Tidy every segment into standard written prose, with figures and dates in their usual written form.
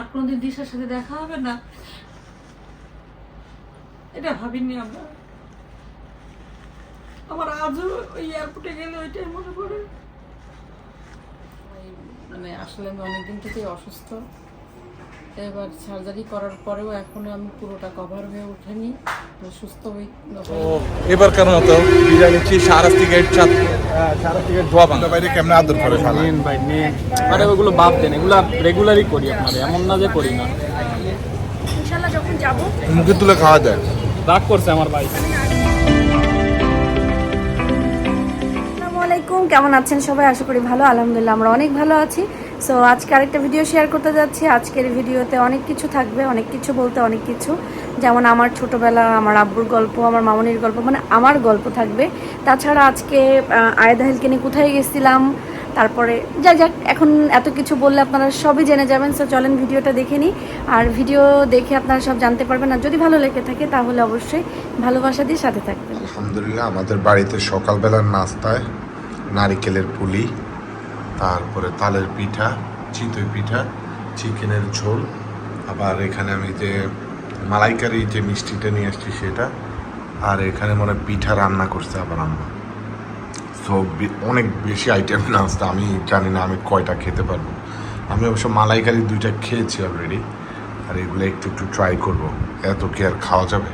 আর কোনোদিন দিশার সাথে দেখা হবে না, এটা ভাবিনি আমরা। আমার আজও ওই এয়ারপোর্টে গেলে ওইটাই মনে পড়ে। মানে আসলে আমি অনেকদিন থেকে অসুস্থ, এবার সার্জারি করার পরেও এখনো আমি পুরোটা কভার হয়ে ওঠেনি, সুস্থ হই। এবার কেন হতো বিরিয়ানি শাহরাস্তি গেট শাহরাস্তি গেট ধোয়া ভাঙা বাইরে কেমন আদর করে নেন ভাই নেন, আরে ওগুলো বাদ দেন, এগুলো রেগুলারই করি আপনার, এমন না যে করি না। ইনশাআল্লাহ যখন যাব মুখে তুলে খাওয়া যায়। রাগ করছে আমার ভাই। আসসালামু আলাইকুম, কেমন আছেন সবাই? আশা করি ভালো, আলহামদুলিল্লাহ আমরা অনেক ভালো আছি। সো আজকে আরেকটা ভিডিও শেয়ার করতে যাচ্ছি। আজকের ভিডিওতে অনেক কিছু থাকবে, অনেক কিছু বলতে অনেক কিছু, যেমন আমার ছোটবেলা, আমার আব্বুর গল্প, আমার মামনির গল্প, মানে আমার গল্প থাকবে। তাছাড়া আজকে আয়েদা হেলকে নিয়ে কোথায় গেছিলাম, তারপরে যাই যাক, এখন এত কিছু বললে আপনারা সবই জেনে যাবেন। সো চলেন ভিডিওটা দেখে নিই, আর ভিডিও দেখে আপনারা সব জানতে পারবেন। আর যদি ভালো লেগে থাকে তাহলে অবশ্যই ভালোবাসা দিয়ে সাথে থাকবেন। আলহামদুলিল্লাহ আমাদের বাড়িতে সকালবেলার নাস্তায় নারিকেলের পুলি, তারপরে তালের পিঠা, চিতই পিঠা, চিকেনের ঝোল, আবার এখানে আমি যে মালাইকারি যে মিষ্টিটা নিয়ে আসছি সেটা, আর এখানে মনে হয় পিঠা রান্না করছে আবার আম্মা। সো অনেক বেশি আইটেম নাস্তা, আমি জানি না আমি কয়টা খেতে পারবো। আমি অবশ্য মালাইকারি 2টা খেয়েছি অলরেডি, আর এগুলো একটু একটু ট্রাই করবো। এত কি আর খাওয়া যাবে?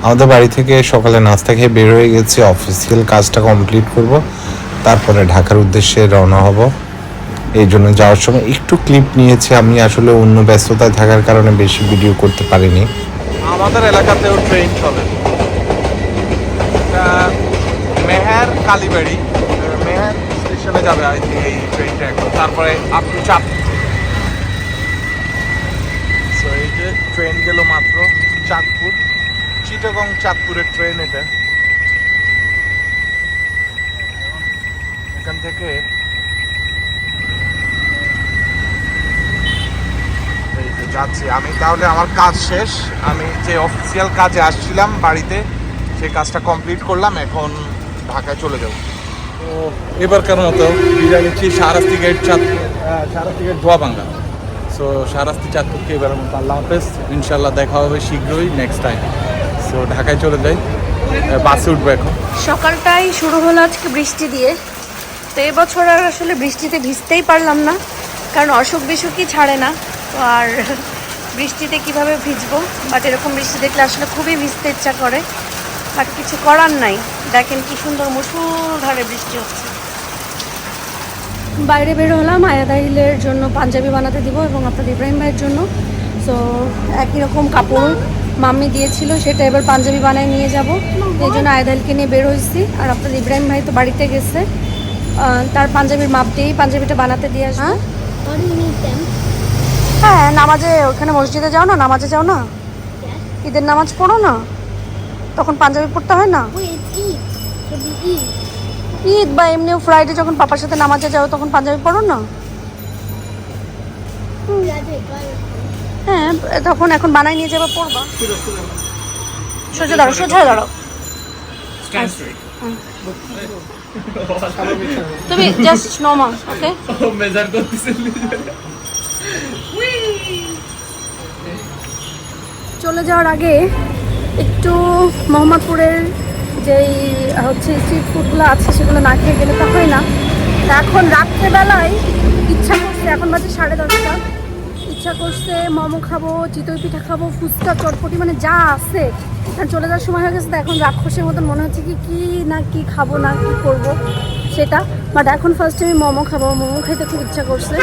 আমাদের বাড়ি থেকে সকালে নাস্তা খেয়ে বের হয়ে গেছি, অফিসিয়াল কাজটা কমপ্লিট করব, তারপরে ঢাকার উদ্দেশ্যে রওনা হব। এই জন্য যাওয়ার সময় একটু ক্লিপ নিয়েছি, আমি আসলে অন্য ব্যস্ততায় থাকার কারণে বেশি ভিডিও করতে পারিনি। আমাদের এলাকাতেও ট্রেন চলে, মেহের কালীবাড়ি, মেহের স্টেশনে যাবে আই থিঙ্ক এই ট্রেনটা এখন, তারপরে আপ টু চাঁদপুর। সো এই যে ট্রেন গেল মাত্র চাঁদপুর, চিটাগং চাঁদপুরের ট্রেন এটা। এখান থেকে এই যে যাচ্ছি আমি। তাহলে আমার কাজ শেষ, আমি যে অফিসিয়াল কাজে আসছিলাম বাড়িতে সেই কাজটা কমপ্লিট করলাম, এখন ঢাকায় চলে যাব। তো এবার কেন হতো বিরিয়ানি শাহরাস্তি গেট শাহরাস্তি গেট ধোয়া ভাঙা। সো শাহরাস্তি চাঁদপুরকে এবার মতো আল্লাহ হাফেজ, ইনশাল্লাহ দেখা হবে শীঘ্রই নেক্সট টাইম। সো ঢাকায় চলে যাই, বাসে উঠবো এখন। সকালটাই শুরু হলো আজকে বৃষ্টি দিয়ে। তো এবছর আর আসলে বৃষ্টিতে ভিজতেই পারলাম না, কারণ অসুখ বিসুখই ছাড়ে না। তো আর বৃষ্টিতে কিভাবে ভিজবো, বাট এরকম বৃষ্টি দেখলে আসলে খুবই ভিজতে ইচ্ছা করে, বাট কিছু করার নাই। দেখেন কি সুন্দর মুষলধারে বৃষ্টি হচ্ছে। বাইরে বের হলাম আয়াদা হিলের জন্য পাঞ্জাবি বানাতে দিব, এবং আপনাদের ইব্রাহিম ভাইয়ের জন্য। সো একই রকম কাপড় মাম্মি দিয়েছিল, সেটা এবার পাঞ্জাবি বানায় নিয়ে যাব, এই জন্য আয়াদা হিলকে নিয়ে বের হয়েছি। আর আপনাদের ইব্রাহিম ভাই তো বাড়িতে গেছে, তার পাঞ্জাবির মাপ দিয়েই পাঞ্জাবিটা বানাতে দিয়ে আসবো। হ্যাঁ, নামাজে ওখানে মসজিদে যাও না, নামাজে যাও না, ঈদের নামাজ পড়ো না, তখন পাঞ্জাবি পড়তে হয় না? ঈদ বা এমনিও ফ্রাইডে যখন পাপার সাথে নামাজে যাও তখন পাঞ্জাবি পড়ো না? হ্যাঁ, তখন এখন বানাই নিয়ে যাবে, পড়বা। সোজা দাঁড়াও, সোজা দাঁড়াও, তুমি জাস্ট নর্মাল। ওকে, মেজার করতেছেন। চলে যাওয়ার আগে একটু মোহাম্মদপুরের যেই হচ্ছে স্ট্রিট ফুডগুলো আছে সেগুলো না খেয়ে গেলে তো হয় না। এখন রাত্রেবেলায় ইচ্ছা করছে, এখন বাজে 10:30, ইচ্ছা করছে মোমো খাবো, চিতই পিঠা খাবো, ফুচকা, চটপটি, মানে যা আছে। কারণ চলে যাওয়ার সময় হয়ে গেছে, তো এখন রাক্ষসের মতন মনে হচ্ছে কি না কি খাবো না কি করবো সেটা। বাট এখন ফার্স্টে আমি মোমো খাবো, মোমো খেতে খুব ইচ্ছা করছে।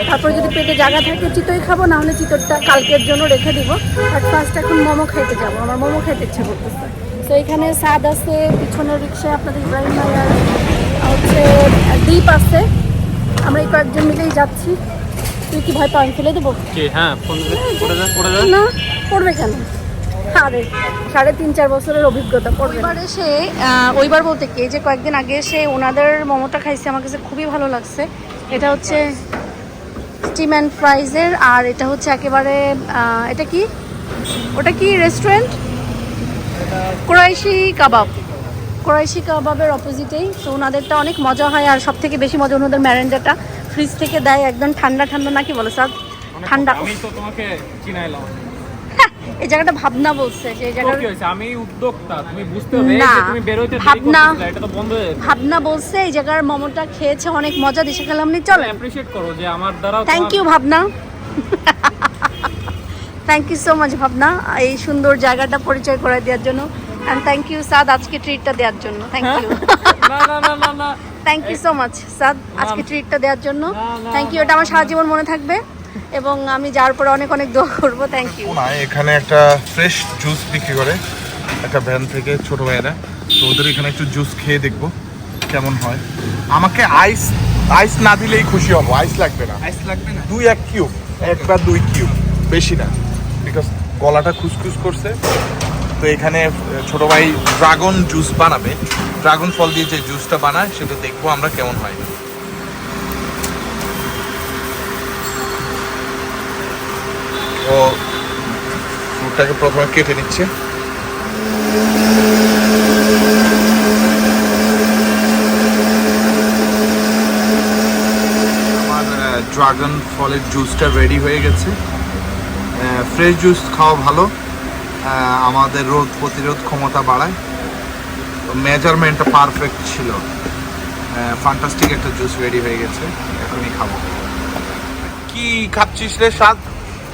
তারপরে যদি পেটে জায়গা থাকে চিতই খাবো, না হলে চিতইটা কালকের জন্য রেখে দিব। বাট ফার্স্ট এখন মোমো খাইতে যাবো, আমার মোমো খাইতে ইচ্ছা করতেছে। তো এখানে সাদ আছে, পিছনের রিক্সায় আপনাদের ইব্রাহিম ভাইয়ার হচ্ছে দ্বীপ আছে, আমরা এই কয়েকজন মিলেই যাচ্ছি। তুই কি ভয় পাওয়া ফেলে দেবো? হ্যাঁ, না, পড়বে কেন? আরে 3.5-4 বছরের অভিজ্ঞতা, পড়বে। এবার এসে ওইবার বলতে কি, যে কয়েকদিন আগে এসে ওনাদের মোমোটা খাইছি, আমার কাছে খুবই ভালো লাগছে। এটা হচ্ছে স্টিম অ্যান্ড ফ্রাইজের, আর এটা হচ্ছে একেবারে এটা কি, ওটা কি রেস্টুরেন্ট? কুরাইশি কাবাব, কুরাইশি কাবাবের অপোজিটেই। তো ওনাদেরটা অনেক মজা হয়, আর সব থেকে বেশি মজা ওনাদের ম্যারেন্ডাটা ফ্রিজ থেকে দেয় একদম ঠান্ডা ঠান্ডা নাকি বলে স্যার ঠান্ডা। আমি তো তোমাকে চিনাইলাম। এই জায়গাটা ভাবনা বলছে যে এই তো জায়গাটা কি হয়েছে? আমি উদ্যোক্তা, তুমি বুঝতে হবে না, যে তুমি বের হইতে দেরি ভাবনা। করতেছিলে, এটা তো বন্ধ হয়ে যাবে। ভাবনা বলছে এই জায়গার মোমোটা খেয়েছে অনেক মজা, দেশে খেলাম নি চলেন। অ্যাপ্রিশিয়েট করো যে আমার দ্বারা থ্যাংক ইউ ভাবনা, থ্যাংক ইউ সো মাচ ভাবনা এই সুন্দর জায়গাটা পরিচয় করে দেওয়ার জন্য। অ্যান্ড থ্যাংক ইউ সাদ আজকে ট্রিটটা দেওয়ার জন্য। থ্যাংক ইউ, না না না না না থ্যাংক ইউ সো মাচ সাদ আজকে ট্রিটটা দেওয়ার জন্য। থ্যাংক ইউ, এটা আমার সারা জীবন মনে থাকবে এবং আমি যাওয়ার পরে অনেক অনেক দোয়া করবো। Thank you. না, এখানে একটা ফ্রেশ জুস বিক্রি করে একটা ভ্যান থেকে ছোট ভাইয়েরা, তো ওদের এখানে একটু জুস খেয়ে দেখবো কেমন হয়। আমাকে আইস না দিলেই খুশি হবো, আইস লাগবে না। আইস লাগবে না। 1 কিউব, 1 বা 2 কিউব, বেশি না, বিকজ গলাটা খুসখুস করছে। তো এখানে ছোট ভাই ড্রাগন জুস বানাবে, ড্রাগন ফল দিয়ে যে জুসটা বানায় সেটা দেখবো আমরা কেমন হয়। ও ফ্রুটটাকে প্রথমে কেটে নিচ্ছে। আমার ড্রাগন ফলের জুসটা রেডি হয়ে গেছে। ফ্রেশ জুস খাওয়া ভালো, আমাদের রোগ প্রতিরোধ ক্ষমতা বাড়ায়। মেজারমেন্টটা পারফেক্ট ছিল, ফ্যান্টাস্টিক একটা জুস রেডি হয়ে গেছে, এখনই খাবো। কি খাচ্ছিস রে স্বাদ?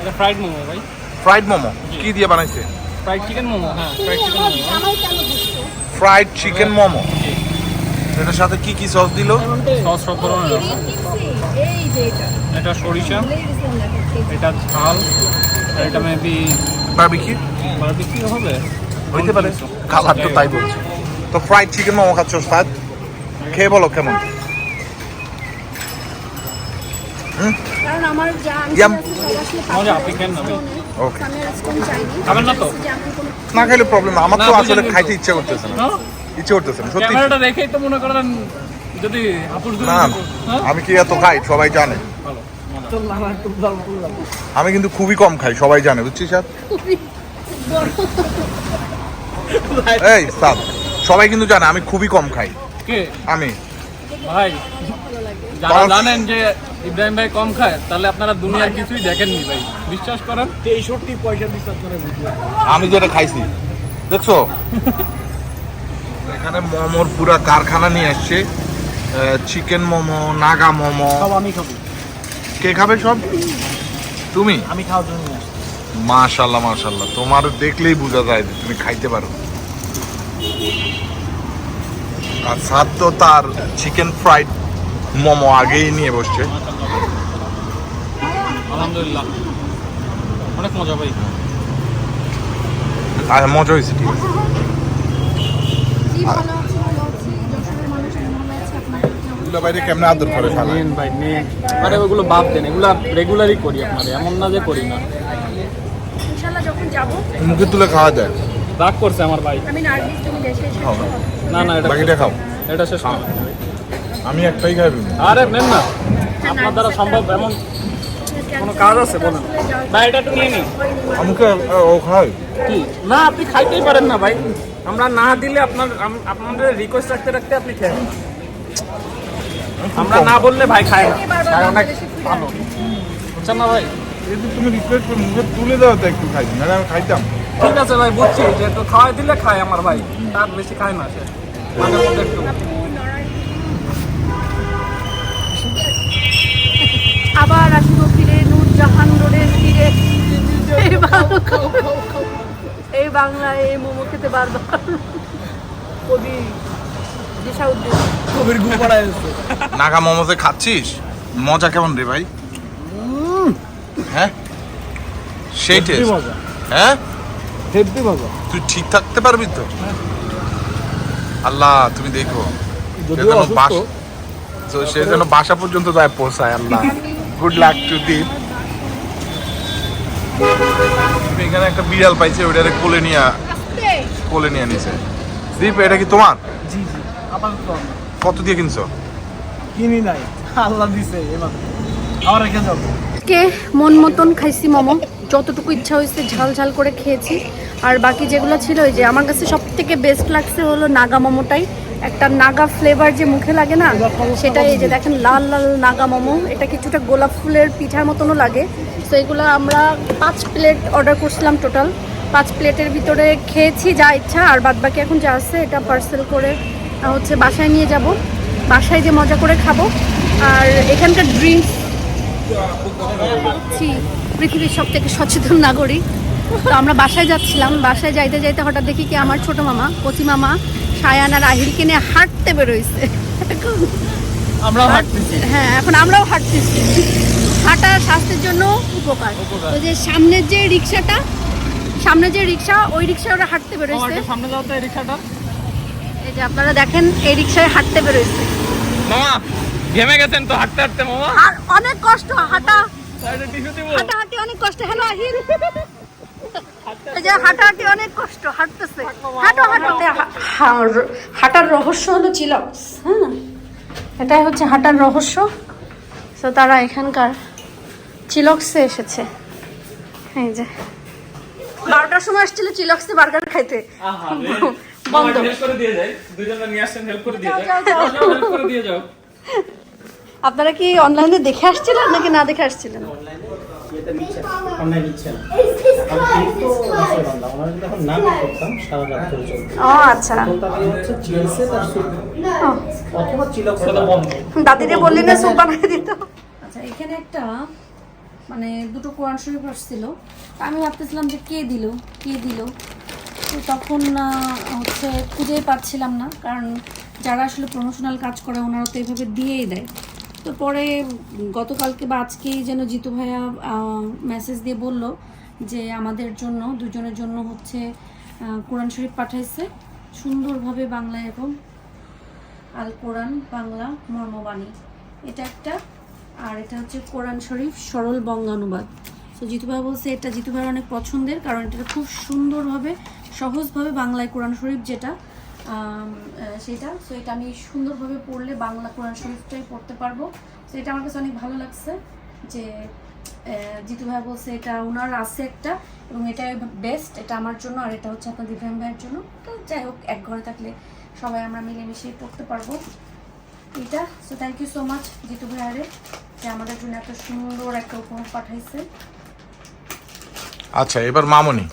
এটা ফ্রাইড মোমো ভাই। ফ্রাইড মোমো কি দিয়ে বানাইছে? Fried chicken momo. হ্যাঁ, fried chicken momo. Fried chicken momo. এটার সাথে কি কি সস দিল? সস সব ধরনের আছে। এটা সরিষা, এটা ঝাল, আর এটা মেবি বারবিকিউ বারবিকিউ হবে, হইতে পারে, কালার তো তাই বলছে। তো ফ্রাইড চিকেন মোমো খাচ্ছ স্যার, খেয়ে বলো কেমন? কারণ আমার যা ইয়াম। মজা। আপনি কেন না ভাই? ওকে, খাবেন না তো? না খাইলে প্রবলেম না, আমার তো না, আসলে বুঝেন খাইতে কিন্তু। ইচ্ছে করতেছে না, হ্যাঁ? ইচ্ছে করতেছে না সত্যি। ক্যামেরাটা রেখেই তো মনে করেন যদি আপুর না আমি কি এত খাই সবাই জানে, ভালো। আমি কিন্তু খুবই কম খাই, সবাই জানে, বুঝছিস স্যার? এই স্যার, সবাই কিন্তু জানে আমি খুবই কম খাই। কে আমি ভাই? যারা জানেন যে ইব্রাহিম ভাই কম খায়, তাহলে আপনারা দুনিয়ার কিছুই দেখেননি ভাই, বিশ্বাস করেন। 63 পয়সা বিশ্বাস করে আমি যেটা খাইছি দেখছো, এখানে মোমোর পুরা কারখানা নিয়ে আসছে। চিকেন মোমো, নাগা মোমো। সব আমি খাবো। কে খাবে সব? তুমি? আমি খাওয়ার জন্য নিয়ে আসছি। মাশাআল্লাহ মাশাআল্লাহ, তোমার দেখলেই বোঝা যায় যে তুমি খাইতে পারো। আর সাদ তো তার চিকেন ফ্রাইড মোমো আগেই নিয়ে বসছে। আলহামদুলিল্লাহ, অনেক মজা ভাই। আর মজা হয়েছে, ঠিক আছে। বাইরে কেমন আদর করে ফেলা? নেন ভাই নেন, আরে ওগুলো বাদ দেন, এগুলো রেগুলারই করি আপনার, এমন না যে করি না। ইনশাআল্লাহ যখন যাব মুখে তুলে খাওয়া যায়। রাগ করছে আমার ভাই। আমি নার্গিস তুমি দেশে এসে খাও। না না, এটা বাকিটা খাও। এটা শেষ করো। আমি একটাই খাইবি। আরে নেন না, আপনার দ্বারা সম্ভব এমন কোনো কাজ আছে বলেন ভাই? এটা একটু নিয়ে নিন। আমাকে ও খাই। কি না, আপনি খাইতেই পারেন না ভাই, আমরা না দিলে আপনাদের রিকোয়েস্ট রাখতে রাখতে আপনি খেয়ে নেন। আমরা না বললে ভাই খায় না, খায় অনেক ভালো, বুঝছেন না ভাই? যদি তুমি রিকোয়েস্ট করে মুখে তুলে দাও তো একটু খাই, নাহলে আমি খাইতাম। ঠিক আছে ভাই, বুঝছি যে একটু খাওয়াই দিলে খায় আমার ভাই, তার বেশি খায় না সে, মাঝে মধ্যে একটু। আবার আসবো ফিরে নূরজাহান রোডের ফিরে এই বাংলায় এই মোমো খেতে বারবার কবি জিসাউদ্দিন কবির গু পড়ায় নাগা মোমোতে খাচ্ছিস, মজা কেমন রে ভাই? হ্যাঁ সেই টেস্ট। হ্যাঁ হেভি মজা। তুই ঠিক থাকতে পারবি তো? আল্লাহ তুমি দেখো, যদিও অসুস্থ, তো সে যেন বাসা পর্যন্ত যায় পৌঁছায়। আল্লাহ গুড লাক টু দীপ। এখানে একটা বিড়াল পাইছে, ওইটারে কোলে নিয়ে নিছে। দীপ এটা কি তোমার? জি জি, আপাতত কত দিয়ে কিনছো? কিনি নাই, আল্লাহ দিছে এবার আবার রেখে যাবো। কে মন মতন খাইছি মোমো, যতটুকু ইচ্ছা হয়েছে ঝাল ঝাল করে খেয়েছি। আর বাকি যেগুলো ছিল, ওই যে আমার কাছে সব থেকে বেস্ট লাগছে হলো নাগা মোমোটাই, একটা নাগা ফ্লেভার যে মুখে লাগে না, সেটা এই যে দেখেন লাল লাল নাগা মোমো। এটা কিছুটা গোলাপ ফুলের পিঠার মতনও লাগে। তো এগুলো আমরা 5 প্লেট অর্ডার করছিলাম টোটাল। 5 প্লেটের ভিতরে খেয়েছি যা ইচ্ছা, আর বাদ বাকি এখন যা আছে এটা পার্সেল করে হচ্ছে বাসায় নিয়ে যাব। বাসায় যে মজা করে খাবো। আর এখানকার ড্রিঙ্কস, পৃথিবীর সব থেকে সচেতন নাগরিক। তো আমরা বাসায় যাচ্ছিলাম, বাসায় যাইতে যাইতে হঠাৎ দেখি কি আমার ছোট মামা, কচি মামা সায়ান আর আহিলকে নিয়ে হাঁটতে বেরোইছে। হ্যাঁ, এখন আমরাও হাঁটতেছি। হাঁটা স্বাস্থ্যের জন্য উপকার। ওই যে সামনের যে রিক্সাটা, ওই রিক্সায় ওরা হাঁটতে বেরোইছে। সামনে যাও তো এই রিক্সাটা। এই যে আপনারা দেখেন এই রিক্সায় হাঁটতে বেরোইছে। মামা ঘেমে গেছেন তো হাঁটতে হাঁটতে মামা? আর অনেক কষ্ট হাঁটাহাঁটি অনেক কষ্ট। হ্যালো আহিল, এই যে হাঁটাহাঁটি অনেক কষ্ট, হাঁটতেছে। হাঁটার রহস্য হলো চিলক্স। হ্যাঁ, এটাই হচ্ছে হাঁটার রহস্য। তো তারা এখানকার চিলক্সে এসেছে। এই যে 12টার সময় আসছিল চিলক্সে বার্গার খাইতে, বন্ধ। আপনারা কি অনলাইনে দেখে আসছিলেন নাকি না দেখে আসছিলেন? ও আচ্ছা, দাদিরে বললি না সুপ বানিয়ে দিত। আচ্ছা, এখানে একটা মানে দুটো কোরআন শরীফ আসছিল। আমি ভাবতেছিলাম যে কে দিল। তো তখন হচ্ছে খুঁজেই পাচ্ছিলাম না, কারণ যারা আসলে প্রমোশনাল কাজ করে ওনারা তো এইভাবে দিয়েই দেয়। তো পরে গতকালকে বা আজকেই যেন জিতু ভাইয়া মেসেজ দিয়ে বলল যে আমাদের জন্য দুজনের জন্য হচ্ছে কোরআন শরীফ পাঠাইছে সুন্দরভাবে বাংলায়, এবং আল কোরআন বাংলা মর্মবাণী এটা একটা, আর এটা হচ্ছে কোরআন শরীফ সরল বঙ্গানুবাদ। তো জিতু ভাই বলছে এটা জিতু ভাইয়ের অনেক পছন্দের, কারণ এটা খুব সুন্দরভাবে সহজভাবে বাংলায় কোরআন শরীফ যেটা সেটা। সো এটা আমি সুন্দরভাবে পড়লে বাংলা কোরআন শরীফটাই পড়তে পারবো। তো এটা আমার কাছে অনেক ভালো লাগছে যে জিতু ভাই বলছে এটা ওনার আছে একটা, এবং এটা বেস্ট, এটা আমার জন্য, আর এটা হচ্ছে আপনার ইব্রাহিম ভাইয়ের জন্য। তো যাই হোক, এক ঘরে থাকলে সবাই আমরা মিলেমিশে পড়তে পারবো এটা। So thank you so much Jitu ভাইয়ারে যে আমাদের জন্য এত সুন্দর একটা উপহার পাঠাইছে। আচ্ছা, এবার মামনি,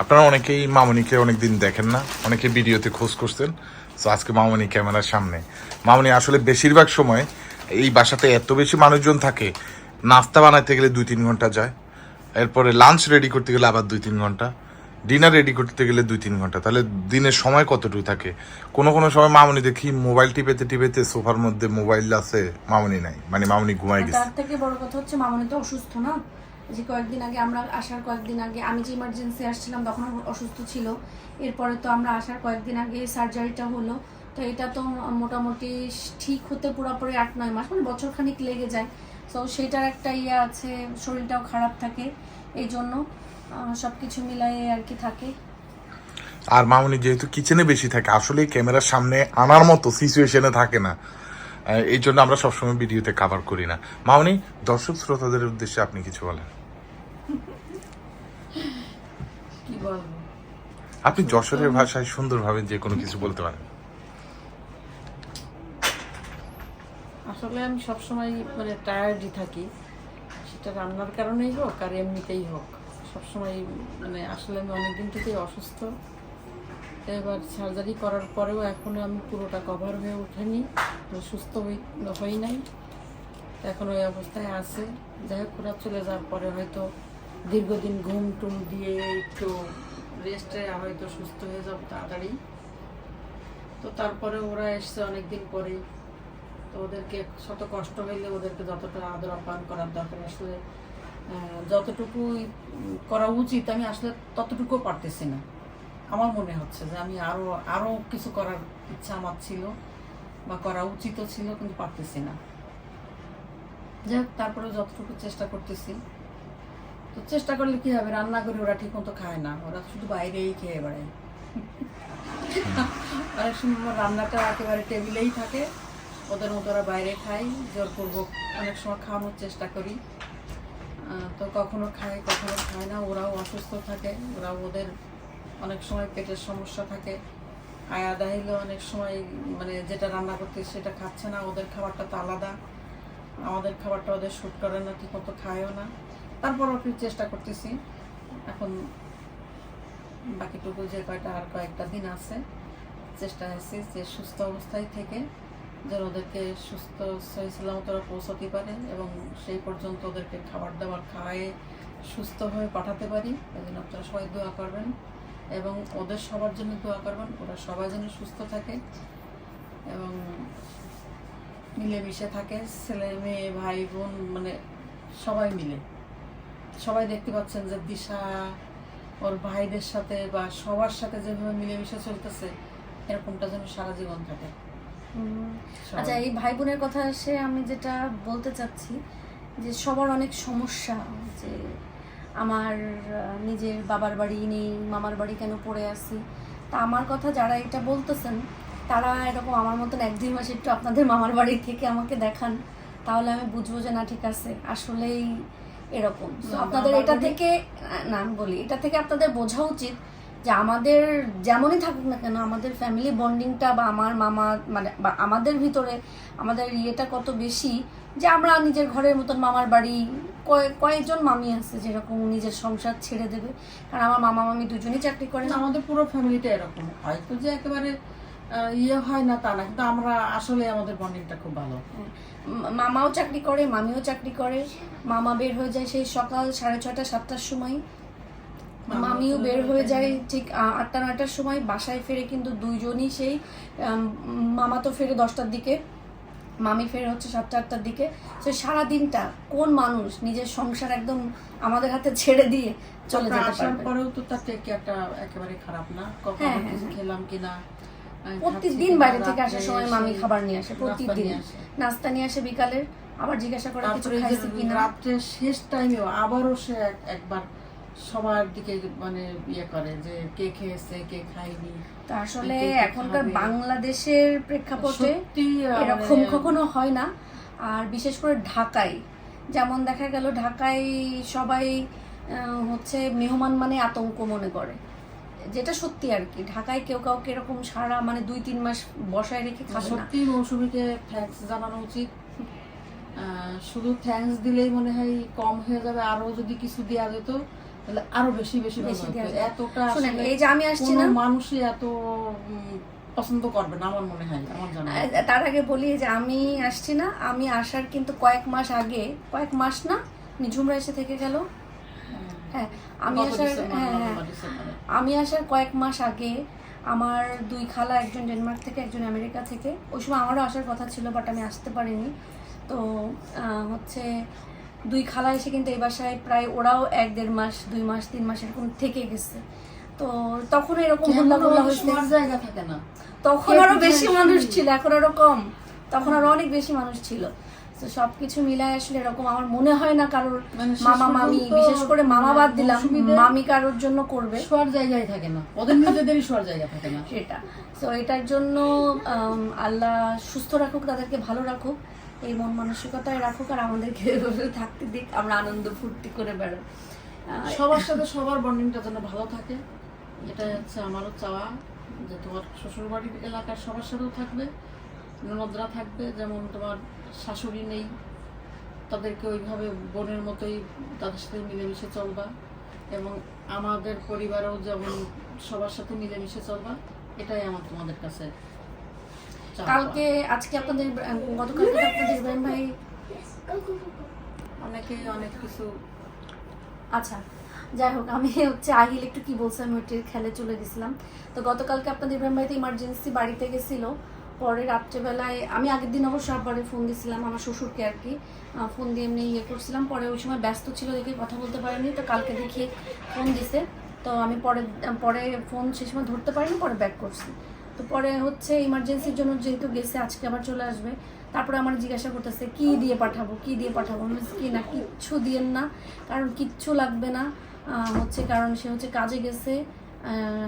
আপনারা অনেকেই মামনিকে অনেকদিন দেখেন না, অনেকে ভিডিওতে খোঁজ করছেন। তো আজকে মামনি ক্যামেরার সামনে। মামনি আসলে বেশিরভাগ সময় এই বাসাতে এত বেশি মানুষজন থাকে, নাস্তা বানাইতে গেলে 2-3 ঘন্টা যায়, এরপরে লাঞ্চ রেডি করতে গেলে আবার 2-3 ঘন্টা, ডিনার রেডি করতে গেলে 2-3 ঘন্টা। তাহলে দিনের সময় কতটুকু থাকে? কোনো সময় মামনি দেখি মোবাইল টিপেতে সোফার মধ্যে মোবাইল আছে, মামনি নাই, মানে মামনি ঘুমাই গেছে। তার থেকে বড় কথা হচ্ছে মামনি তো অসুস্থ না। যে কয়েকদিন আগে আমরা আসার কয়েকদিন আগে আমি যে ইমার্জেন্সি আসছিলাম তখন অসুস্থ ছিল। এরপরে তো আমরা আসার কয়েকদিন আগে সার্জারিটা হলো। তো এটা তো মোটামুটি ঠিক হতে পুরোপুরি 8-9 মাস, মানে বছর খানিক লেগে যায়। তো সেটার একটা আছে, শরীরটাও খারাপ থাকে, এই জন্য সব কিছু মিলাই আর কি থাকে। আর মামনি যেহেতু কিচেনে বেশি থাকে, আসলে ক্যামেরার সামনে আনার মতো সিচুয়েশনে থাকে না, এই জন্য আমরা সবসময় ভিডিওতে কভার করি না। মামনি, দর্শক শ্রোতাদের উদ্দেশ্যে আপনি কিছু বলেন। কি বলবো, আপনি যশোরের ভাষায় সুন্দরভাবে যে কোনো কিছু বলতে পারেন। আসলে আমি সবসময় মানে টায়ার্ডই থাকি, সেটা রান্নার কারণেই হোক আর এমনিতেই হোক। সবসময় মানে আসলে আমি অনেকদিন থেকেই অসুস্থ। এবার সার্জারি করার পরেও এখনও আমি পুরোটা কভার হয়ে ওঠেনি, সুস্থ হই নাই, এখন ওই অবস্থায় আছে। যাই হোক, ওরা চলে যাওয়ার পরে হয়তো দীর্ঘদিন ঘুম টুম দিয়ে একটু রেস্টে হয়তো সুস্থ হয়ে যাবো তাড়াতাড়ি। তো তারপরে ওরা এসছে অনেকদিন পরেই, তো ওদেরকে শত কষ্ট হইলে ওদেরকে যতটা আদর আপ্যায়ন করার দরকার, আসলে যতটুকু করা উচিত আমি আসলে ততটুকু পারতেছি না। আমার মনে হচ্ছে যে আমি আরো কিছু করার ইচ্ছা আমার ছিল বা করা উচিতও ছিল, কিন্তু পারতেছি না। যাই হোক, তারপরে যতটুকু চেষ্টা করতেছি। তো চেষ্টা করলে কি হবে, রান্না করে ওরা ঠিক মতো খায় না, ওরা শুধু বাইরেই খেয়ে বেড়ায়। অনেক সময় রান্নাটা একেবারে টেবিলেই থাকে, ওদের মতো ওরা বাইরে খায়, জোরপূর্বক অনেক সময় খাওয়ানোর চেষ্টা করি। তো কখনো খায় কখনো খায় না, ওরাও অসুস্থ থাকে, ওদের অনেক সময় পেটের সমস্যা থাকে। আয়া দেখাইলে অনেক সময় মানে যেটা রান্না করতে সেটা খাচ্ছে না, ওদের খাবারটা তো আলাদা, আমাদের খাবারটা ওদের শ্যুট করে না, ঠিক মতো খায়ও না। তারপর একটু চেষ্টা করতেছি, এখন বাকিটুকু যে কয়টা আর কয়েকটা দিন আছে চেষ্টা আছে যে সুস্থ অবস্থায় থেকে যেন ওদেরকে সুস্থ সহি সালামত ওরা পৌঁছাতে পারে এবং সেই পর্যন্ত ওদেরকে খাবার দাবার খাওয়ায়ে সুস্থ হয়ে পাঠাতে পারি। এই জন্য আপনারা সবাই দোয়া করবেন এবং ওদের সবার জন্য দোয়া করবেন, ওরা সবাই যেন সুস্থ থাকে এবং মিলেমিশে থাকে, ছেলে মেয়ে ভাই বোন মানে সবাই মিলে। সবাই দেখতে পাচ্ছেন যে দিশা ওর ভাইদের সাথে বা সবার সাথে যেভাবে মিলেমিশে চলতেছে, এরকমটা যেন সারা জীবন থাকে। সবাই। আচ্ছা, এই ভাই বোনের কথা এসে আমি যেটা বলতে চাচ্ছি যে সবার অনেক সমস্যা, যে আমার নিজের বাবার বাড়ি নেই, মামার বাড়ি কেন পড়ে আসি। তা আমার কথা যারা এটা বলতেছেন তারা এরকম আমার মতন 1-2 মাস একটু আপনাদের মামার বাড়ি থেকে আমাকে দেখান, তাহলে আমি বুঝবো যে না ঠিক আছে আসলেই এরকম। So, আপনাদের এটা থেকে না আমি বলি, এটা থেকে আপনাদের বোঝা উচিত যে আমাদের যেমনই থাকুক না কেন আমাদের ফ্যামিলি বন্ডিংটা বা আমার মামা মানে বা আমাদের ভিতরে আমাদের ইয়েটা কত বেশি যে আমরা নিজের ঘরের মতন মামার বাড়ি কয়েকজন মামি আছে যেরকম নিজের সংসার ছেড়ে দেবে, কারণ আমার মামা মামি দুজনেই চাকরি করেন। আমাদের পুরো ফ্যামিলিটা এরকম, হয়তো যে একেবারে ইয়ে হয় না তা না, কিন্তু আমরা আসলে আমাদের বন্ডিংটা খুব ভালো। মামাও চাকরি করে, মামিও চাকরি করে। মামা বের হয়ে যায় সেই সকাল 6:30-7টার সময়, মামিও বের হয়ে যায় ঠিক 8টা-9টার সময়। বাসায় ফেরে কিন্তু দুইজনই সেই মামা তো ফেরে 10টার দিকে, মামি ফেরে হচ্ছে 7টা-8টার দিকে। তো সারাদিনটা কোন মানুষ নিজের সংসার একদম আমাদের হাতে ছেড়ে দিয়ে চলে যেতে আসার পারবে? পরেও তো তার টেকেয়ারটা একেবারে খারাপ না, কখন কিছু খেলাম কিনা। প্রতিদিন বাইরে থেকে আসার সময় মামি খাবার নিয়ে আসে, প্রতিদিন নাস্তা নিয়ে আসে বিকালের, আবার জিজ্ঞাসা করে কিছু খাইছে কিনা। রাত্রে শেষ টাইমেও আবারও সে একবার সবার দিকে মানে ইয়ে করে যে কে খেয়েছে কে খায়নি। তো আসলে এখনকার বাংলাদেশের প্রেক্ষাপটে এরকম কখনো হয় না। আর বিশেষ করে ঢাকায় যেমন দেখা গেল, ঢাকায় সবাই হচ্ছে মেহমান মানে আতঙ্ক মনে করে, যেটা সত্যি আর কি। ঢাকায় কেউ কাউকে এরকম সারা মানে 2-3 মাস বসায় রেখে খাবে না। সত্যি মৌসুমীকে থ্যাঙ্কস জানানো উচিত। শুধু থ্যাঙ্কস দিলেই মনে হয় কম হয়ে যাবে, আরো যদি কিছু দেওয়া যেত তাহলে আরো বেশি বেশি এতটা এই যে আমি আসছি না, মানুষই এত পছন্দ করবে না আমার মনে হয়, আমার জানা। তার আগে বলি যে আমি আসছি না, আমি আসার কিন্তু কয়েক মাস আগে, কয়েক মাস না নিঝুমরা এসে থেকে গেল। হ্যাঁ, আমি আসার কয়েক মাস আগে আমার 2 খালা, একজন ডেনমার্ক থেকে একজন আমেরিকা থেকে, ওই সময় আমারও আসার কথা ছিল বাট আমি আসতে পারিনি। তো হচ্ছে 2 খালা এসে কিন্তু এই বাসায় প্রায় ওরাও 1-1.5 মাস 2 মাস 3 মাস এরকম থেকে গেছে। তো তখন এরকম জায়গা থাকে না, তখন আরো বেশি মানুষ ছিল, এখন আরো কম, তখন আরো অনেক বেশি মানুষ ছিল। তো সবকিছু মিলায় আসলে এরকম আমার মনে হয় না কারোর মামা মামি, বিশেষ করে মামা বাদ দিলাম, মামি কারোর জন্য করবে, শোয়ার জায়গায় থাকে না, ওদের নিজেদেরই শোয়ার জায়গা থাকে না সেটা। তো এটার জন্য আল্লাহ সুস্থ রাখুক, তাদেরকে ভালো রাখুক, এই মন মানসিকতায় রাখুক, আর আমাদেরকে থাকতে দিক, আমরা আনন্দ ফুর্তি করে বেড়াই। সবার সাথে সবার বন্ডিংটা যেন ভালো থাকে, এটাই হচ্ছে আমারও চাওয়া। যে তোমার শ্বশুরবাড়ির এলাকার সবার সাথেও থাকবে, ননদরা থাকবে, যেমন তোমার শাশুড়ি নেই তাদেরকে ওইভাবে বোনের মতোই তাদের সাথে মিলেমিশে চলবা, এবং আমাদের পরিবারেও যেমন সবার সাথে মিলেমিশে চলবা, এটাই আমার তোমাদের কাছে। কালকে আজকে আপনাদের গতকালকে আপনাদের ইব্রাহিম ভাই অনেকে অনেক কিছু। আচ্ছা যাই হোক, আমি হচ্ছে আহিল একটু কি বলছে আমি ওইটির খেলে চলে গেছিলাম। তো গতকালকে আপনাদের ইব্রাহিম ভাই তো ইমার্জেন্সি বাড়িতে গেছিল, পরে রাত্রেবেলায় আমি আগের দিন অবশ্য আব্বারে ফোন দিয়েছিলাম, আমার শ্বশুরকে আর কি ফোন দিয়ে এমনি করছিলাম, পরে ওই সময় ব্যস্ত ছিল দেখে কথা বলতে পারিনি। তো কালকে দেখি ফোন দিছে, তো আমি পরে ফোন সেই সময় ধরতে পারিনি, পরে ব্যাক করছি। তো পরে হচ্ছে ইমার্জেন্সির জন্য যেহেতু গেছে আজকে আবার চলে আসবে, তারপরে আমার জিজ্ঞাসা করতেছে কি দিয়ে পাঠাবো আমি কি না কিচ্ছু দিয়েন না, কারণ কিচ্ছু লাগবে না হচ্ছে, কারণ সে হচ্ছে কাজে গেছে,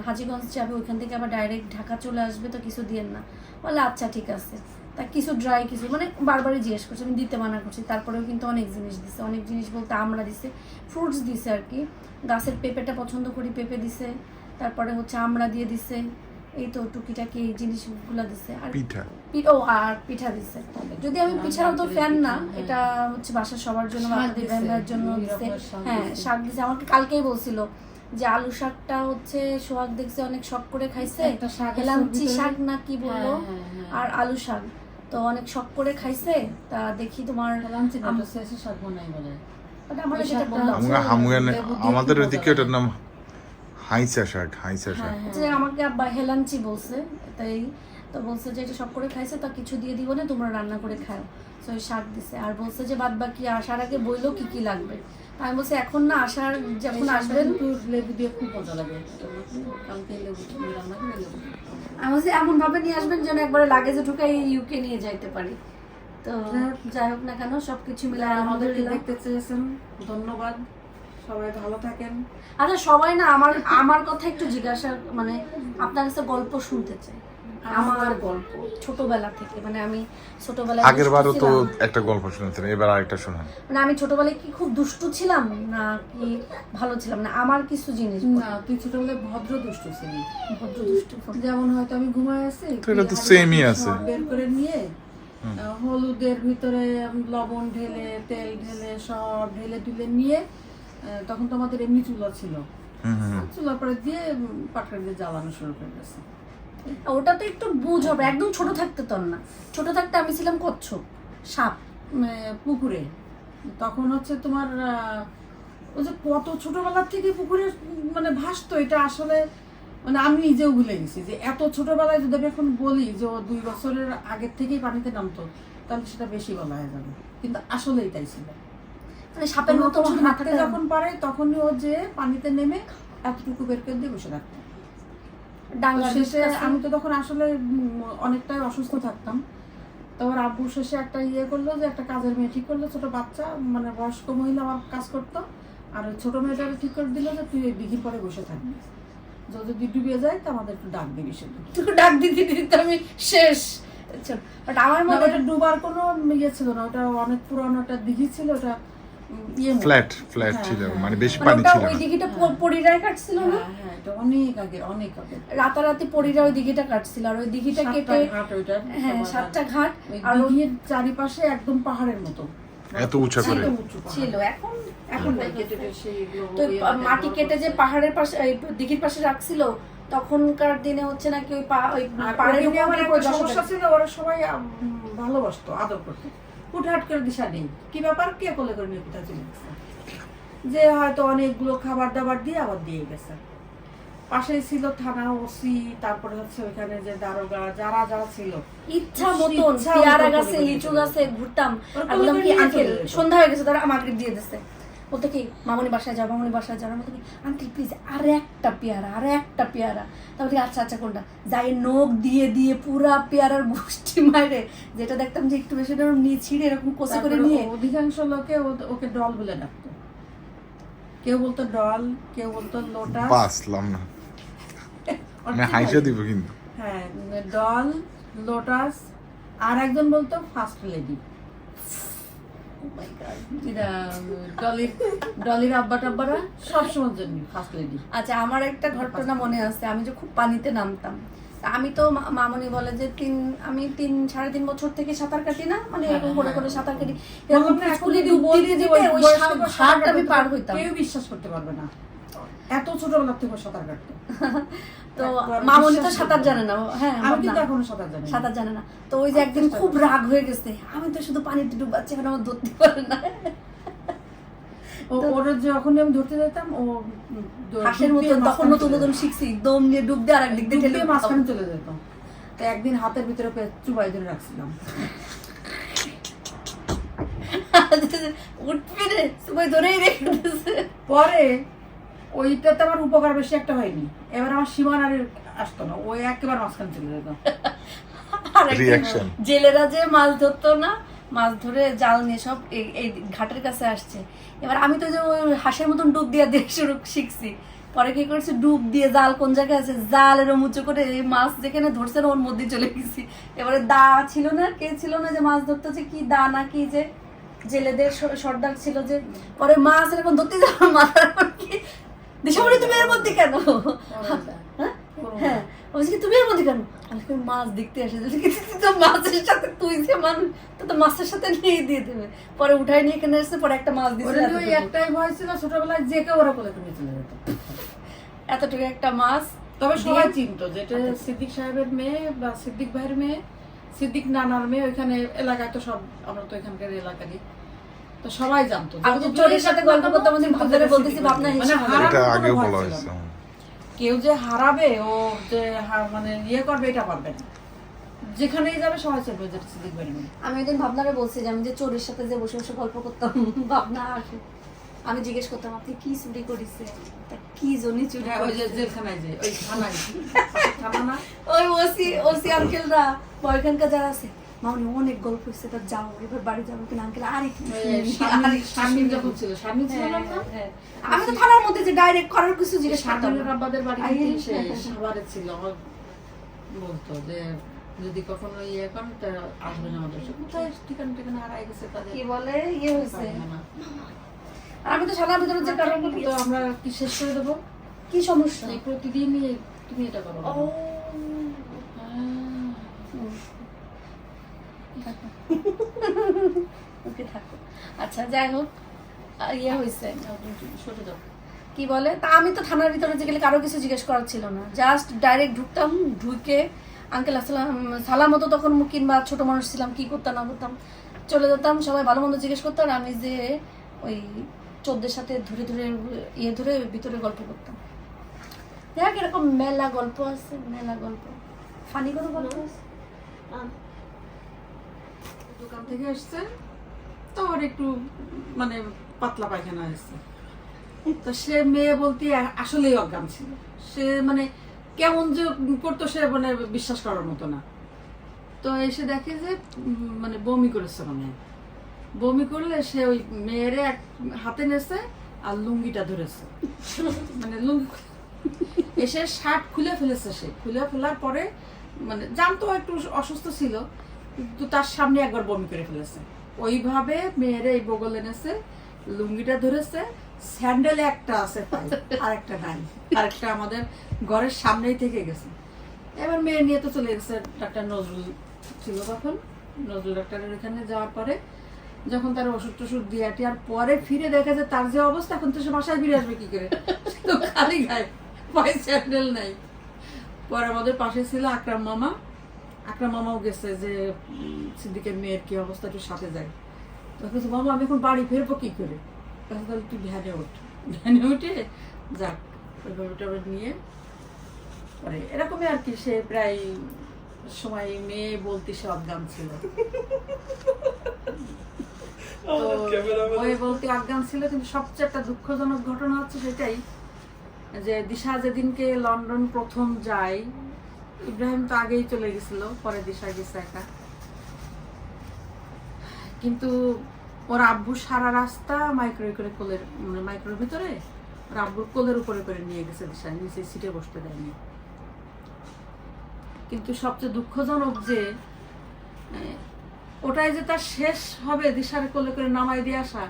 হাজীগঞ্জ যাবে, ওইখান থেকে আবার ডাইরেক্ট ঢাকা চলে আসবে, তো কিছু দিয়েন না। বলে আচ্ছা ঠিক আছে। তা কিছু ড্রাই কিছু মানে বারবারই জিজ্ঞেস করছে, আমি দিতে মানা করছি, তারপরেও কিন্তু অনেক জিনিস দিছে, অনেক জিনিস বলতে আমরা দিছে, ফ্রুটস দিছে আর কি, গাছের পেঁপেটা পছন্দ করি পেঁপে দিছে, তারপরে হচ্ছে আমরা দিয়ে দিছে, এই তো টুকিটাকি এই জিনিসগুলো দিছে আর পিঠা ও আর পিঠা দিছে। যদি আমি পিঠার তো ফ্যান না, এটা হচ্ছে বাসার সবার জন্য, বাচ্চাদের ভাইয়ের জন্য দিছে। হ্যাঁ শাক দিছে, আমাকে কালকেই বলছিল যে আলু শাকটা হচ্ছে সোহাগ দেখছে অনেক শখ করে খাইছে, হেলাঞ্চি শাক না কি বললো, আর আলু শাক তো অনেক শখ করে খাইছে। তা দেখি তোমার শাক বানাই বলে আমরা যেটা বললাম আমরা হামুয়ান, আমাদের ওইদিকে ওটার নাম হাইসা শাক, হাইসা শাক। যে আমাকে আব্বা হেলাঞ্চি বলছে, তাই তো বলছে যে এটা সব করে খাইছে, তা কিছু দিয়ে দিব না, তোমরা রান্না করে খাও। তো ওই শাক দিছে, আর বলছে যে বাদ বাকি আসার আগে বইলো কি কি লাগবে। আমি বলছি এখন না, আসার যখন আসবেন লেবু দিয়ে খুব মজা লাগে, কালকে লেবু রান্না করে লেবু। আমি বলছি এমন ভাবে নিয়ে আসবেন যেন একবারে লাগেজে ঢুকাই ইউকে নিয়ে যাইতে পারি। তো যাই হোক না কেন সবকিছু মিলে আমাদের আলহামদুলিল্লাহ। দেখতে চেয়েছেন, ধন্যবাদ, সবাই ভালো থাকেন। আচ্ছা সবাই না আমার কথা একটু জিজ্ঞাসা, মানে আপনার কাছে গল্প শুনতে চাই, আমার গল্প ছোটবেলা থেকে। মানে আমি ছোটবেলায় আগের বারও তো দুষ্টু ছিলাম। একটা গল্প শুনেছেন, এবার আরেকটা শোনান। মানে আমি ছোটবেলায় কি খুব দুষ্টু ছিলাম না কি ভালো ছিলাম না, আমার কিছু জিনিস না, তুই ছোটবেলায় ভদ্র দুষ্ট ছিলি। ভদ্র দুষ্টু। যেমন হয়তো আমি ঘুমায় আছি, তো এটা তো সেমই আছে। বের করে নিয়ে হলুদের ভিতরে লবণ ঢেলে, তেল ঢেলে, সব ঢেলে ঢুলে নিয়ে, তখন তো আমাদের এমনি চুলা ছিল, চুলার পরে দিয়ে পাটকা দিয়ে জ্বালানো শুরু করে গেছে। ওটা তো একটু বুঝ হবে, একদম ছোট থাকতে তো না, ছোট থাকতে আমি ছিলাম কচ্ছপ সাপ পুকুরে। তখন হচ্ছে তোমার ওই যে কত ছোটবেলার থেকে পুকুরে মানে ভাসতো, এটা আসলে মানে আমি নিজেও ভুলে গেছি যে এত ছোটবেলায় যদি আমি এখন বলি যে ও 2 বছরের আগের থেকেই পানিতে নামতো, তাহলে সেটা বেশি বলা হয়ে যাবে, কিন্তু আসলে এটাই ছিল। মানে সাপের মতো হাঁটতে যখন পারে তখনই ও যে পানিতে নেমে এতটুকু বের করে দিয়ে বসে থাকতো। শেষে আমি তো তখন আসলে অনেকটাই অসুস্থ থাকতাম। তারপর আব্বু শেষে একটা ইয়ে করলো যে একটা কাজের মেয়ে ঠিক করলো, ছোট বাচ্চা মানে বয়স্ক মহিলা আমার কাজ করতো, আর ওই ছোট মেয়েটাকে ঠিক করে দিল যে তুই দিঘির পরে বসে থাকবি, যদি ডুবে যায় তো আমাদের একটু ডাক দিবি, শুধু ডাক দিতে দিতে আমি শেষ। বাট আমার মনে ওটা ডুবার কোনো ইয়ে ছিল না, ওটা অনেক পুরনো একটা দিঘি ছিল, ওটা ফ্ল্যাট ছিল, মানে বেশি পানি ছিল ওই না। দিঘিটা পরিরায় কাটছিল না, হ্যাঁ এটা অনেক আগে, অনেক আগে রাতারাতি পরিরা ওই দিঘিটা কাটছিল, আর ওই দিঘিটা কেটে হ্যাঁ 7টা ঘাট, আর দিঘির চারিপাশে একদম পাহাড়ের মতো এত উঁচা করে ছিল। এখন নাই, কেটে তো মাটি কেটে যে পাহাড়ের পাশে দিঘির পাশে রাখছিল, তখনকার দিনে হচ্ছে নাকি ওই পাহাড়ের উপর আমার একটা সমস্যা ছিল, ওরা সবাই ভালোবাসতো, আদর করতো, হুটহাট করে দিশা নেই কি ব্যাপার, কে কোলে করে নিয়ে কোথায় চলে গেছে, যে হয়তো অনেকগুলো খাবার দাবার দিয়ে আবার দিয়ে গেছে। পাশেই ছিল থানা, ওসি, তারপরে হচ্ছে ওইখানে যে দারোগা যারা যারা ছিল, ইচ্ছা মতন পেয়ারা গাছে লিচু গাছে ঘুরতাম, আর বললাম কি আঙ্কেল সন্ধ্যা হয়ে গেছে, তারা আমাকে দিয়ে দিচ্ছে, বলতে কি মামনি বাসায় যাও, মামনি বাসায় যাও, বলতে কি আঙ্কেল প্লিজ আর একটা পেয়ারা, তারপরে আচ্ছা আচ্ছা কোনটা, যাই নখ দিয়ে দিয়ে পুরা পেয়ারার গোষ্ঠী মারে, যেটা দেখতাম যে একটু বেশি নিয়ে ছিঁড়ে এরকম কষে করে নিয়ে। অধিকাংশ লোকে ওকে ডল বলে ডাকতো, কেউ বলতো ডল, কেউ বলতো লোটা, বাসলাম না মানে হাইসা দিব কিন্তু। হ্যাঁ ডল, লোটাস, আর একজন বলতো ফার্স্ট লেডি। ডলির আব্বা টাব্বারা সবসময়ের জন্য ফার্স্ট লেডি। আচ্ছা আমার একটা ঘটনা মনে আছে, আমি যে খুব পানিতে নামতাম, আমি তো মামনি বলে যে আমি 3-3.5 বছর থেকে সাঁতার কাটি না, মানে এরকম করে করে সাঁতার কাটি, এরকম ফুসকুলি ডুব দিতে দিতে ওই ঘাট আমি পার হইতাম। কেউ বিশ্বাস করতে পারবে না এত ছোটবেলা থেকে সাঁতার কাটতো। তো মামনি তো সাঁতার জানে না, হ্যাঁ আমি কিন্তু এখনো সাঁতার জানি না। তো ওই যে একদিন খুব রাগ হয়ে গেছে, আমি তো শুধু পানিতে ডুবাচ্ছি, এখন আমার ধরতে পারে না। ওরা যখন আমি ধরতে যেতাম, ও হাঁসের মতো তখন নতুন নতুন শিখছি, দম নিয়ে ডুব দিয়ে আর একদিক দিয়ে ঠেলে মাঝখানে চলে যেত। তো একদিন হাতের ভিতরে চুবাই ধরে রাখছিলাম, উঠবি রে সবাই ধরেই রেখে দিয়েছে। পরে ওইটাতে আমার উপকার বেশি একটা হয়নি, এবার আমার সীমানার আসতো না, ওই একেবারে মাঝখানে চলে যেত। জেলেরা যে মাছ ধরতো না, মাছ ধরে জাল নিয়ে সব এই ঘাটের কাছে আসছে, এবার আমি তো যে ওই হাঁসের মতন ডুব দিয়ে শুরু শিখছি, পরে কি করেছি ডুব দিয়ে জাল কোন জায়গায় আছে জালের মুচো করে এই মাছ যেখানে ধরছে না ওর মধ্যে চলে গেছি। এবারে দা ছিল না, কে ছিল না যে মাছ ধরতে, যে কি দা না কি যে জেলেদের সর্দার ছিল, যে পরে মাছ এরকম ধরতে যাওয়ার মাথার কি দিশামণি তুমি এর মধ্যে কেন, হ্যাঁ বলছি কি তুমি এর মধ্যে কেন? আমি কই মাছ দেখতে এসেছি। তো মাছের সাথে তুই যে মানুষ তো মাছের সাথে নিয়ে দিয়ে দেবে। পরে উঠাই নিয়ে এখানে এসে পরে একটা মাছ দিয়েছে। ওর ওই একটাই ভয় ছিল, ছোটবেলায় যে কেউ ওরা কোলে করে চলে যেত। এতটুকু একটা মাছ। তবে সবাই চিনতো যেটা সিদ্দিক সাহেবের মেয়ে বা সিদ্দিক ভাইয়ের মেয়ে, সিদ্দিক নানার মেয়ে, ওইখানে এলাকায় তো সব, আমরা তো এখানকার এলাকারই, তো সবাই জানতো। আমি তো চোরের সাথে গল্প করতাম, আমি ভাবতে বলতেছি ভাবনা মানে হিসেবে। হারানোর এটা কোনো আগেও ভয় বলা ছিল হয়েছে। না। কেউ যে হারাবে, ও যে মানে ইয়ে করবে, এটা পারবে না। যেখানেই যাবে সবাই চলবে যেটা সিদ্দিক ভাইয়ের মেয়ে। আমি একদিন ভাবনারে বলছি যে আমি যে চোরের সাথে যে বসে বসে গল্প করতাম, ভাবনা আসে। আমি জিজ্ঞেস করতাম আপনি কি চুরি করেছে, তা কি জন্য চুরি হ্যাঁ, ওই যে করেছে? জেলখানায় যে ওই থানায় থানা না, ওই ওসি আঙ্কেলরা বা ওইখানকার যারা আছে, মামনি অনেক গল্প হয়েছে, এবার যাও, এবার বাড়ি যাবো কিনা আঙ্কেল, আরে কি শারমিন যখন ছিল, শারমিন ছিল না? হ্যাঁ। আমি তো থানার মধ্যে যে ডাইরেক্ট করার কিছু জিজ্ঞেস করতাম শারমিনের না। আব্বাদের বাড়ি আই, কিন্তু সে হ্যাঁ। সাভারে ছিল। আমার বলতো যে যদি কখনো ইয়ে করেন তা আসবেন আমাদের সাথে। কোথায় ঠিকানা ঠিকানা হারাই গেছে তাদের, কি বলে ইয়ে হয়েছে। পারবে না। আর আমি তো সালার ভিতরে যে কারণ তো আমরা কি শেষ করে দেবো? কি সমস্যা? এই প্রতিদিনই তুমি এটা করো। ও ওকে থাকো। আচ্ছা যাই হোক, ইয়ে হয়েছে সরে দাও। কি বলে, তা আমি তো থানার ভিতরে যে গেলে কারো কিছু জিজ্ঞেস করার ছিল না, জাস্ট ডাইরেক্ট ঢুকতাম, ঢুকে আঙ্কেল আসসালাম সালাম হতো, তখন কিংবা ছোট মানুষ ছিলাম, কি করতাম না করতাম, চলে যেতাম, সবাই ভালো মন্দ জিজ্ঞেস করতাম, আর আমি যে ওই চোদ্দের সাথে ধরে ধরে ইয়ে ধরে ভিতরে গল্প করতাম। দেখ এরকম মেলা গল্প আছে, মেলা গল্প, ফানি কোনো গল্প আছে। দোকান থেকে আসছে তো ওর একটু মানে পাতলা পায়খানা আসছে, তো সে মেয়ে বলতে আসলেই অজ্ঞান ছিল। সে মানে কেমন যে করতো সে মানে বিশ্বাস করার মতো না। তো এসে দেখে যে মানে বমি করেছে, মানে বমি করলে সে ওই মেয়েরে এক হাতে নেছে আর লুঙ্গিটা ধরেছে, মানে লুঙ্গি এসে শার্ট খুলে ফেলেছে। সে খুলে ফেলার পরে মানে জানতো একটু অসুস্থ ছিল, কিন্তু তার সামনে একবার বমি করে ফেলেছে। ওইভাবে মেয়েরে এই বগল এনেছে, লুঙ্গিটা ধরেছে, স্যান্ডেলে একটা আছে পায়ে, আর একটা নাই, আরেকটা আমাদের ঘরের সামনেই থেকে গেছে। এবার মেয়ে নিয়ে তো চলে গেছে ডাক্তার নজরুল ছিল তখন, নজরুল ডাক্তারের এখানে যাওয়ার পরে যখন তার ওষুধ টষুধ দিয়ে আর পরে ফিরে দেখা যায় তার যে অবস্থা, এখন তো সে বাসায় ফিরে আসবে কি করে, তো খালি গায়ে, পায়ে স্যান্ডেল নাই। পরে আমাদের পাশে ছিল আকরাম মামা, আকরাম মামাও গেছে যে সিদ্দিকের মেয়ের কি অবস্থা, একটু সাথে যায়। তখন মামা আমি এখন বাড়ি ফিরবো কি করে, তাহলে তুই ভ্যানে ওঠ, ভ্যানে উঠে যাক ওইটা নিয়ে পরে এরকমই আর কি। সে প্রায় সময় মেয়ে বলতে সে অজ্ঞান ছিল, ওই বলতে অজ্ঞান ছিল। কিন্তু সবচেয়ে একটা দুঃখজনক ঘটনা হচ্ছে সেটাই যে দিশা যেদিনকে লন্ডন প্রথম যায়, ইব্রাহিম তো আগেই চলে গেছিল, পরে দিশা গেছে একা, কিন্তু ওর আব্বু সারা রাস্তা মাইক্রো করে কোলের মানে মাইক্রোর ভিতরে ওর আব্বুর কোলের উপরে করে নিয়ে গেছে দিশা, নিচে সিটে বসতে দেয়নি। কিন্তু সবচেয়ে দুঃখজনক যে ওটাই যে তার শেষ হবে, দিশার কোলে করে নামাই দিয়ে আসা,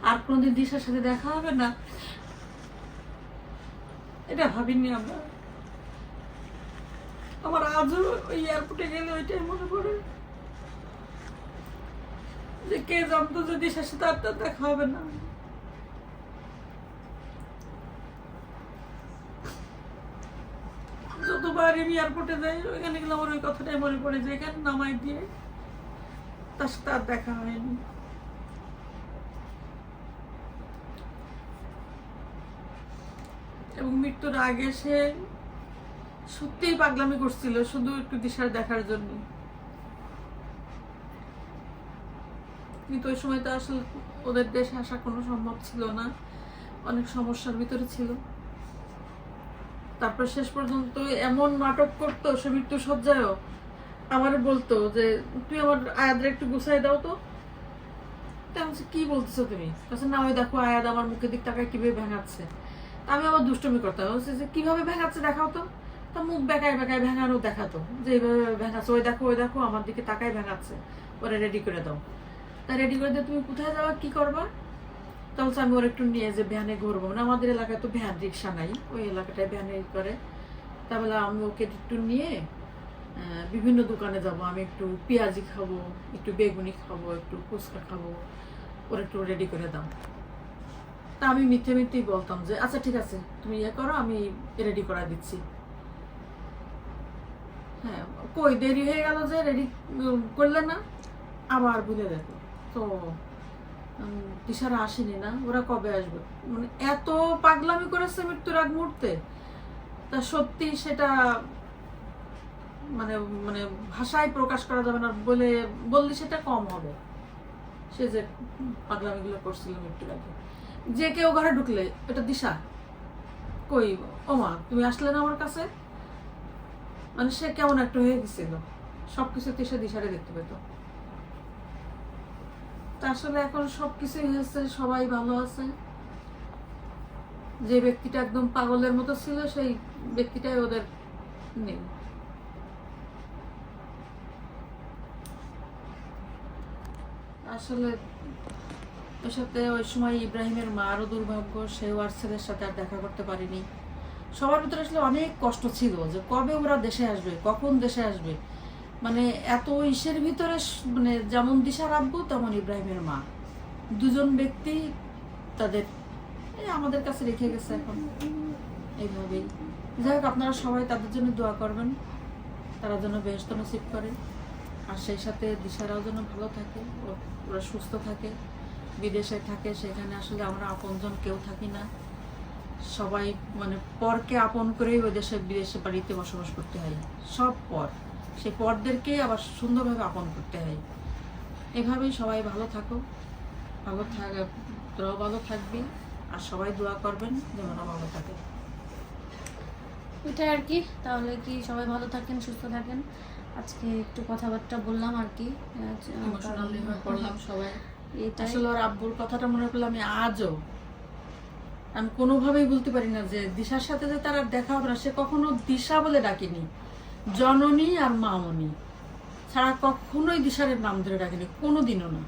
আর কোনোদিন দিশার সাথে দেখা হবে না, এটা ভাবিনি আমরা। আমার আজও ওই এয়ারপোর্টে গেলে ওইটাই মনে পড়ে যে কে জানতো যে দিশার সাথে আর তার দেখা হবে না। যতবার আমি এয়ারপোর্টে যাই ওইখানে গেলে আমার ওই কথাটাই মনে পড়ে যে এখানে নামাই দিয়ে তার সাথে আর দেখা হয়নি। এবং মৃত্যুর আগে সে সত্যিই পাগলামি করছিল শুধু একটু দিশার দেখার জন্য, কিন্তু ওই সময় তো আসলে ওদের দেশে আসা কোনো সম্ভব ছিল না, অনেক সমস্যার ভিতরে ছিল। তারপর শেষ পর্যন্ত এমন নাটক করতো সে মৃত্যু সজ্জায়ও আমার বলতো যে তুই আমার আয়াদের একটু গুছাই দাও তো। কি বলতেছো তুমি? না ওই দেখো আয়াদ আমার মুখের দিক টাকায় কিভাবে ভেঙাচ্ছে। আমি আবার দুষ্টমি করতাম, যে কিভাবে ভেঙাচ্ছে দেখাও তো। তা মুখ বেকায় বেকায় ভেঙানো দেখাতো যে এইভাবে ভেঙাচ্ছে, ওই দেখো আমার দিকে তাকায় ভেঙাচ্ছে, ওরা রেডি করে দাও। তা রেডি করে দিয়ে তুমি কোথায় যাওয়া কি করবা? তাহলে আমি ওর একটু নিয়ে যে ভ্যানে ঘুরবো, মানে আমাদের এলাকায় তো ভ্যান রিক্সা নাই, ওই এলাকাটায় ভ্যানে করে। তা 4টা বেলা আমি ওকে একটু নিয়ে বিভিন্ন দোকানে যাব, আমি একটু পেঁয়াজি খাবো, একটু বেগুনি খাবো, একটু ফুচকা খাবো, ওর একটু রেডি করে দাও। তা আমি মিথ্যেই বলতাম যে আচ্ছা ঠিক আছে তুমি ইয়ে করো, আমি রেডি করা দিচ্ছি। হ্যাঁ, কই দেরি হয়ে গেল যে রেডি করলে না, আবার ভুলে দেখো তো দিশারা আসেনি না, ওরা কবে আসবে? মানে এত পাগলামি করেছে মৃত্যুর আগ মুহূর্তে, তা সত্যি সেটা মানে মানে ভাষায় প্রকাশ করা যাবে না, বললে সেটা কম হবে। সে যে পাগলামিগুলো করছিল মৃত্যুর আগে, যে কেউ ঘরে ঢুকলে এটা দিশা কই, ওমা তুমি আসলে না আমার কাছে, মানে সে কেমন একটা হয়ে গেছিল, সবকিছুতে সে দিশারে দেখতে পেত। তা আসলে এখন সবকিছুই হয়েছে, সবাই ভালো আছে। যে ব্যক্তিটা একদম পাগলের মতো ছিল সেই ব্যক্তিটাই ওদের নেই। আসলে ওর সাথে ওই সময় ইব্রাহিমের মারও দুর্ভাগ্য, সেও আর ছেলের সাথে আর দেখা করতে পারিনি। সবার ভিতরে আসলে অনেক কষ্ট ছিল যে কবে ওরা দেশে আসবে, কখন দেশে আসবে। মানে এত ইসের ভিতরে মানে যেমন দিশার আব্বু তেমন ইব্রাহিমের মা, দুজন ব্যক্তি তাদের আমাদের কাছে রেখে গেছে এখন এইভাবেই। যাই হোক, আপনারা সবাই তাদের জন্য দোয়া করবেন, তারা যেন বেহেশত নসিব করে, আর সেই সাথে দিশারাও যেন ভালো থাকে, ওরা সুস্থ থাকে, বিদেশে থাকে। সেখানে আসলে আমরা আপনজন কেউ থাকি না, সবাই মানে পরকে আপন করেই ওই দেশে বিদেশে বাড়িতে বসবাস করতে হয়। সব পর, সেই পরদেরকে আবার সুন্দরভাবে আপন করতে হয়। এভাবেই সবাই ভালো থাকো, তোরাও ভালো থাকবি, আর সবাই দোয়া করবেন যেন ওরা ভালো থাকে। ওইটাই আর কি। তাহলে কি সবাই ভালো থাকেন, সুস্থ থাকেন। আজকে একটু কথাবার্তা বললাম আর কি, ইমোশনালি হয়ে পড়লাম সবাই। এটাই আসলে ওর আব্বুর কথাটা মনে করলে আমি কোনোভাবেই বলতে পারি না যে দিশার সাথে যে তার আর দেখা হবে না। সে কখনো দিশা বলে ডাকিনি, জননী আর মামনি ছাড়া কখনোই দিশারের নাম ধরে ডাকিনি, কোনোদিনও না।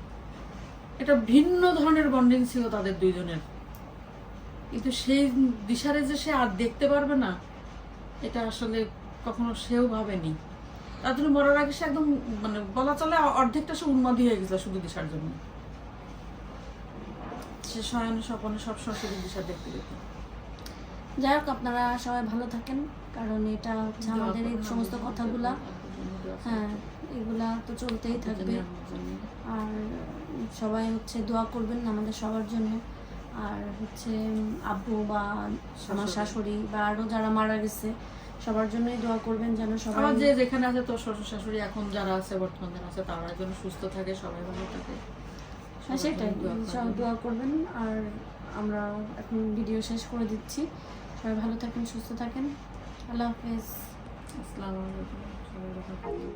এটা ভিন্ন ধরনের বন্ডিং ছিল তাদের দুইজনের, কিন্তু সেই দিশারে যে সে আর দেখতে পারবে না এটা আসলে কখনো সেও ভাবেনি। তার জন্য মরার আগে সে একদম মানে বলা চলে অর্ধেকটা সে উন্মাদি হয়ে গেছিল শুধু দিশার জন্য। সে শয়ন স্বপনে সবসময় শুধু দিশা দেখতে পেত। যাই হোক, আপনারা সবাই ভালো থাকেন, কারণ এটা হচ্ছে আমাদের এই সমস্ত কথাগুলা, হ্যাঁ এগুলা তো চলতেই থাকবে। আর সবাই হচ্ছে দোয়া করবেন আমাদের সবার জন্য। আর হচ্ছে আব্বু বা আমার শাশুড়ি বা আরো যারা মারা গেছে সবার জন্যই দোয়া করবেন, যেন সবাই যে যেখানে আছে, তোর শ্বশুর শাশুড়ি এখন যারা আছে বর্তমান যারা আছে তারা যেন সুস্থ থাকে, সবাই ভালো থাকে। সেটাই দোয়া করবেন। আর আমরা এখন ভিডিও শেষ করে দিচ্ছি। সবাই ভালো থাকেন, সুস্থ থাকেন। আল্লাহ হাফেজ। আসসালামু আলাইকুম। সবাই ভালো থাকবেন।